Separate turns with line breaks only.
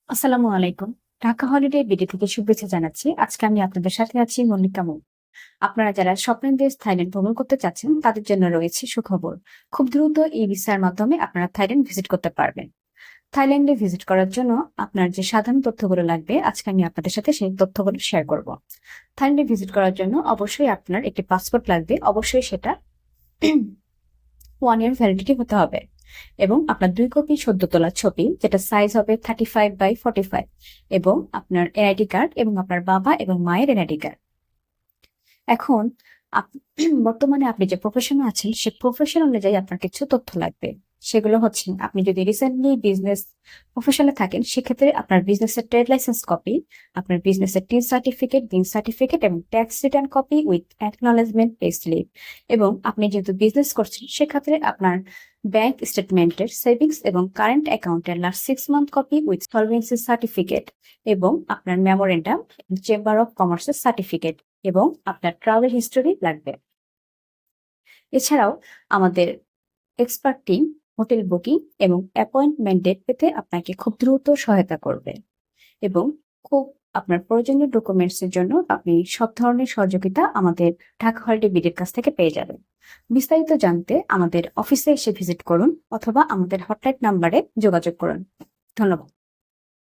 আসসালামু আলাইকুম। Dhaka holiday BD থেকে শুভেচ্ছা জানাচ্ছি। আজকে আমি আপনাদের সাথে আছি মল্লিকা মুন। আপনারা যারা স্বপ্নের দেশ থাইল্যান্ড ভ্রমণ করতে চাচ্ছেন তাদের জন্য রয়েছে সুখবর। খুব দ্রুত এই ভিসার মাধ্যমে আপনারা থাইল্যান্ড ভিজিট করতে পারবেন। থাইল্যান্ডে ভিজিট করার জন্য আপনার যে সাধারণ তথ্যগুলো লাগবে আজকে আমি আপনাদের সাথে সেই তথ্যগুলো শেয়ার করব। থাইল্যান্ডে ভিজিট করার জন্য অবশ্যই আপনার একটি পাসপোর্ট লাগবে। অবশ্যই সেটা 1 ইয়ার ভ্যালিডিটি হতে হবে এবং আপনার 2 কপি সদ্য তোলা ছবি যেটা সাইজ হবে 35x45 এবং আপনার এনআইডি কার্ড এবং আপনার বাবা এবং মায়ের এনআইডি কার্ড। এখন বর্তমানে আপনি যে প্রফেশনে আছেন সে প্রফেশন অনুযায়ী আপনার কিছু তথ্য লাগবে। সেগুলো হচ্ছে আপনি যদি রিসেন্টলি বিজনেস প্রফেশনে থাকেন সেক্ষেত্রে আপনার বিজনেসের ট্রেড লাইসেন্স কপি, আপনার বিজনেসের টিন সার্টিফিকেট, দিন সার্টিফিকেট এবং tax return copy with acknowledgement pay slip. এবং আপনি যেহেতু বিজনেস করছেন সেক্ষেত্রে আপনার ব্যাংক স্টেটমেন্টের সেভিংস এবং কারেন্ট অ্যাকাউন্টের last 6 month copy with solvency certificate এবং আপনার মেমোরেন্ডাম চেম্বার অফ কমার্সের সার্টিফিকেট এবং আপনার ট্রাভেল হিস্টোরি লাগবে। এছাড়াও আমাদের এক্সপার্ট টিম হোটেল বুকিং এবং অ্যাপয়েন্টমেন্ট ডেট পেতে আপনাকে খুব দ্রুত সহায়তা করবে এবং খুব আপনার প্রয়োজনীয় ডকুমেন্টস এর জন্য আপনি সব ধরনের সহযোগিতা আমাদের ঢাকা হলিডে বিডির কাছ থেকে পেয়ে যাবেন। বিস্তারিত জানতে আমাদের অফিসে এসে ভিজিট করুন অথবা আমাদের হটলাইন নাম্বারে যোগাযোগ করুন। ধন্যবাদ।